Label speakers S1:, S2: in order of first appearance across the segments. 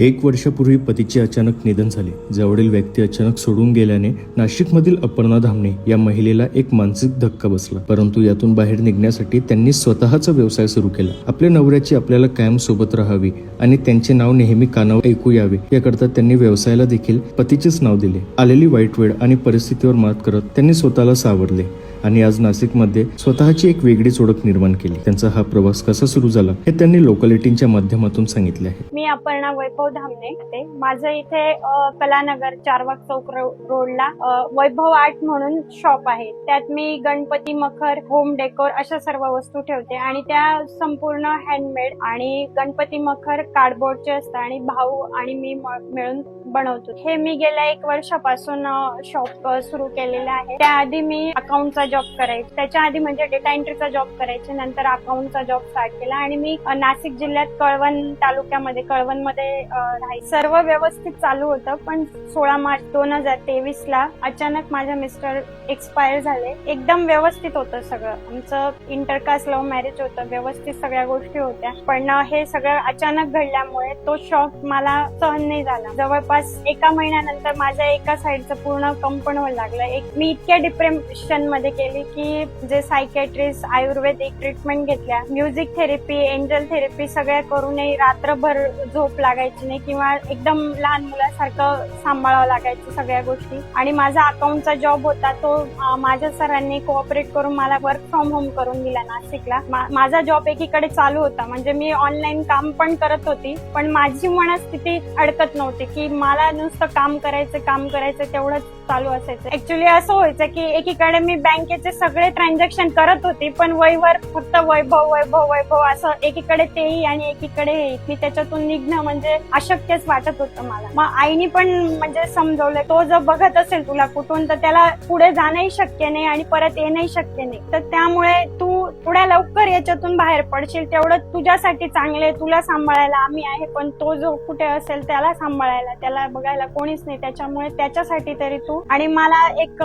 S1: 1 वर्षापूर्वी पतीचे अचानक निधन झाले. जवळील व्यक्ती अचानक सोडून गेल्याने नाशिकमधील अपर्णा धामणे या महिलेला एक मानसिक धक्का बसला. परंतु यातून बाहेर निघण्यासाठी त्यांनी स्वतःचा व्यवसाय सुरू केला. आपल्या नवऱ्याची आपल्याला कायम सोबत राहावी आणि त्यांचे नाव नेहमी कानावर ऐकू यावे याकरता त्यांनी व्यवसायाला देखील पतीचेच नाव दिले. आलेली वाईट वेळ आणि परिस्थितीवर मात करत त्यांनी स्वतःला सावरले आणि आज नाशिकमध्ये स्वतःची एक वेगळीच ओळख निर्माण केली. त्यांचा हा प्रवास कसा सुरू झाला हे त्यांनी लोकॅलिटीच्या माध्यमातून सांगितले आहे.
S2: मी अपर्णा वैभव धामणे. माझं इथे कलानगर चारबाग चौक रोडला वैभव आर्ट म्हणून शॉप आहे. त्यात मी गणपती, मखर, होम डेकोर अशा सर्व वस्तू ठेवते आणि त्या संपूर्ण हँडमेड आणि गणपती मखर कार्डबोर्डचे असतात आणि भाऊ आणि मी मिळून बनवतो. हे मी गेल्या 1 वर्षापासून शॉप सुरू केलेलं आहे. त्याआधी मी अकाउंटचा जॉब करायचे, त्याच्या आधी म्हणजे डेटा एंट्रीचा जॉब करायचे, नंतर अकाउंटचा जॉब स्टार्ट केला आणि मी नाशिक जिल्ह्यात कळवण तालुक्यामध्ये राहायचे. सर्व व्यवस्थित चालू होतं, पण 16 मार्च 2023 ला अचानक माझे मिस्टर एक्सपायर झाले. एकदम व्यवस्थित होतं सगळं. आमचं इंटरकास्ट लव्ह मॅरेज होतं, व्यवस्थित सगळ्या गोष्टी होत्या, पण हे सगळं अचानक घडल्यामुळे तो शॉक मला सहन नाही झाला. जवळपास 1 महिन्यानंतर माझ्या एका साईडचं पूर्ण कंपन व्हायला लागलं. मी इतक्या डिप्रेशन मध्ये गेली की जे सायकॅट्रिस्ट, आयुर्वेदिक ट्रीटमेंट घेतल्या, म्युझिक थेरपी, एंजल थेरपी सगळ्या करूनही रात्रभर झोप लागायची नाही किंवा एकदम लहान मुलासारखं सांभाळावं लागायचं सगळ्या गोष्टी. आणि माझा अकाउंटचा जॉब होता, तो माझ्या सरांनी कोऑपरेट करून मला वर्क फ्रॉम होम करून दिला नाशिकला. माझा जॉब एकीकडे चालू होता, म्हणजे मी ऑनलाईन काम पण करत होती, पण माझी मनस्थिती अडकत नव्हती की मला नुसतं काम करायचं तेवढंच चालू असायचं. ऍक्च्युली असं व्हायचं की एकीकडे मी बँकेचे सगळे ट्रान्झॅक्शन करत होती, पण वहीवर फक्त वैभव वैभव वैभव असं एकीकडे तेही आणि एकीकडे हेही. मी त्याच्यातून निघणं म्हणजे अशक्यच वाटत होतं मला. मग आईनी पण म्हणजे समजवलं, तो जर बघत असेल तुला कुठून तर त्याला पुढे जाणंही शक्य नाही आणि परत येणंही शक्य नाही, तर त्यामुळे तू थोड्या लवकर याच्यातून बाहेर पडशील तेवढं तुझ्यासाठी चांगले. तुला सांभाळायला आम्ही आहे, पण तो जो कुठे असेल त्याला सांभाळायला, त्याला बघायला कोणीच नाही, त्याच्यामुळे त्याच्यासाठी तरी तू. आणि मला एक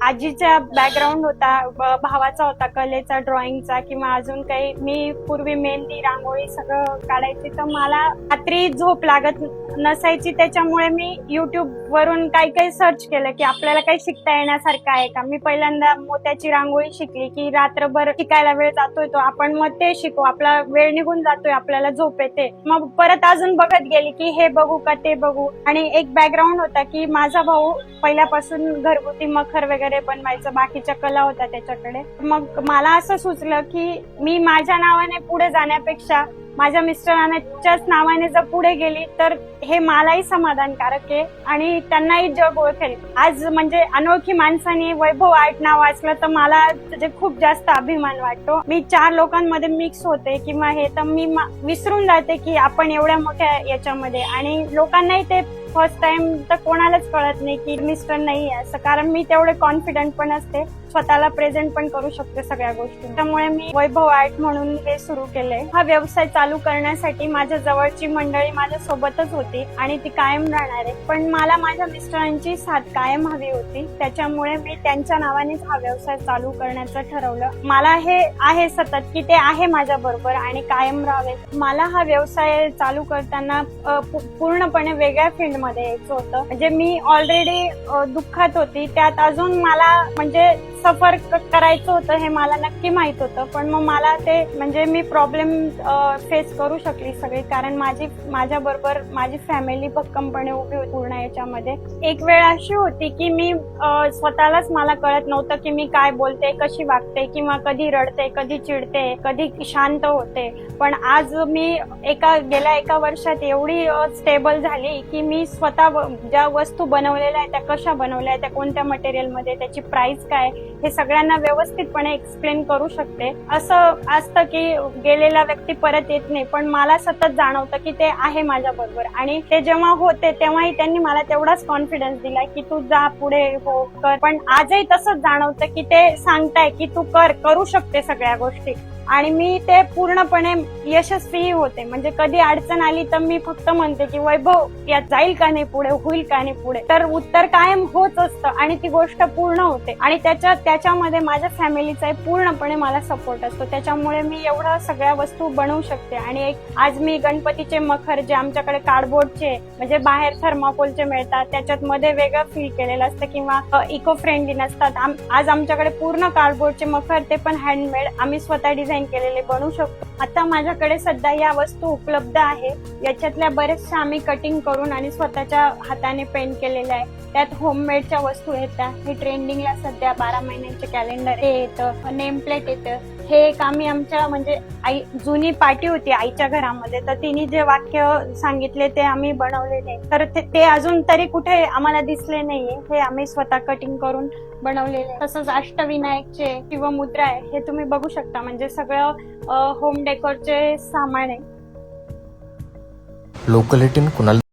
S2: आजीचा बॅकग्राऊंड होता, भावाचा होता, कलेचा, ड्रॉइंगचा किंवा अजून काही. मी पूर्वी मेहंदी, रांगोळी सगळं काढायची, तर मला रात्री झोप लागत नसायची. त्याच्यामुळे मी युट्यूब वरून काही सर्च केलं की आपल्याला काही शिकता येण्यासारखं आहे का. मी पहिल्यांदा मोत्याची रांगोळी शिकली की रात्रभर शिकायला वेळ जातोय तो आपण मग ते शिकू, आपला वेळ निघून जातोय, आपल्याला झोप येते. मग परत अजून बघत गेली की हे बघू का ते बघू. आणि एक बॅकग्राऊंड होता की माझा भाऊ पहिल्यापासून घरगुती मखर वगैरे बनवायचं, बाकीच्या कला होत्या त्याच्याकडे. मग मला असं सुचलं की मी माझ्या नावाने पुढे जाण्यापेक्षा माझ्या मिस्टरांच्याच नावाने जर पुढे गेली तर हे मलाही समाधानकारक आहे आणि त्यांनाही जग ओळखेल. आज म्हणजे अनोळखी माणसाने वैभव आर्ट नाव वाचलं तर मला त्याचे खूप जास्त अभिमान वाटतो. मी 4 लोकांमध्ये मिक्स होते किंवा हे, तर मी विसरून जाते की आपण एवढ्या मोठ्या याच्यामध्ये. आणि लोकांनाही ते फर्स्ट टाइम तर कोणालाच कळत नाही की मिस्टर नाही आहे असं, कारण मी तेवढे कॉन्फिडंट पण असते, स्वतःला प्रेझेंट पण करू शकते सगळ्या गोष्टी. त्यामुळे मी वैभव आर्ट म्हणून हे सुरू केलंय. हा व्यवसाय चालू करण्यासाठी माझ्या जवळची मंडळी माझ्या सोबतच होती आणि ती कायम राहणार आहे, पण मला माझ्या मिस्टरांची साथ कायम हवी होती. त्याच्यामुळे मी त्यांच्या नावानेच हा व्यवसाय चालू करण्याचं ठरवलं. मला हे आहे सतत की ते आहे माझ्या बरोबर आणि कायम राहावे. मला हा व्यवसाय चालू करताना पूर्णपणे वेगळ्या फील्ड मध्ये यायचं होतं. म्हणजे मी ऑलरेडी दुःखात होती, त्यात अजून मला म्हणजे सफर करायचं होतं हे मला नक्की माहित होतं, पण मग मला ते म्हणजे मी प्रॉब्लेम फेस करू शकली सगळी, कारण माझ्या बरोबर माझी फॅमिली भक्कमपणे उभी होती पूर्ण याच्यामध्ये. एक वेळ अशी होती की मी स्वतःलाच मला कळत नव्हतं की मी काय बोलते, कशी वागते किंवा कधी रडते, कधी चिडते, कधी शांत होते. पण आज मी गेल्या 1 वर्षात एवढी स्टेबल झाली की मी स्वतः ज्या वस्तू बनवलेल्या आहेत त्या कशा बनवल्या, त्या कोणत्या मटेरियलमध्ये, त्याची प्राइस काय, हे सगळ्यांना व्यवस्थितपणे एक्सप्लेन करू शकते. असं असतं की गेलेला व्यक्ती परत येत नाही, पण मला सतत जाणवतं की ते आहे माझ्या बरोबर. आणि ते जेव्हा होते तेव्हाही त्यांनी मला तेवढाच कॉन्फिडन्स दिला की तू जा पुढे, हो कर. पण आजही तसंच जाणवतं की ते सांगताय की तू करू शकते सगळ्या गोष्टी. आणि मी ते पूर्णपणे यशस्वी होते. म्हणजे कधी अडचण आली तर मी फक्त म्हणते की वैभव यात जाईल का नाही पुढे, होईल का नाही पुढे, तर उत्तर कायम होच असतं आणि ती गोष्ट पूर्ण होते. आणि त्याच्या त्याच्यामध्ये माझ्या फॅमिलीचा पूर्णपणे मला सपोर्ट असतो, त्याच्यामुळे मी एवढं सगळ्या वस्तू बनवू शकते. आणि आज मी गणपतीचे मखर जे आमच्याकडे कार्डबोर्डचे म्हणजे बाहेर थर्माकोलचे मिळतात त्याच्यात मध्ये वेगळं फील केलेलं असतं किंवा इको फ्रेंडली नसतात, आज आमच्याकडे पूर्ण कार्डबोर्डचे मखर ते पण हँडमेड आम्ही स्वतः डिझाईन केलेले बनवू शकतो. आता माझ्याकडे सध्या या वस्तू उपलब्ध आहे, याच्यातल्या बरेचशा आम्ही कटिंग करून आणि स्वतःच्या हाताने पेंट केलेल्या आहे. त्यात होममेडच्या वस्तू येतात. हे ट्रेंडिंगला सध्या 12 महिन्यांचे कॅलेंडर हे येतं, नेम प्लेट येतं. हे एक आम्ही आमच्या म्हणजे आई जुनी पाटी होती आईच्या घरामध्ये, तर तिने जे वाक्य सांगितले ते आम्ही बनवलेले, तर ते अजून तरी कुठे आम्हाला दिसले नाहीये. हे आम्ही स्वतः कटिंग करून बनवलेले. तसंच अष्टविनायकचे किंवा मुद्रा आहे हे तुम्ही बघू शकता, म्हणजे सगळं होम डेकोरचे सामान आहे.
S1: लोकल 18 कुणाल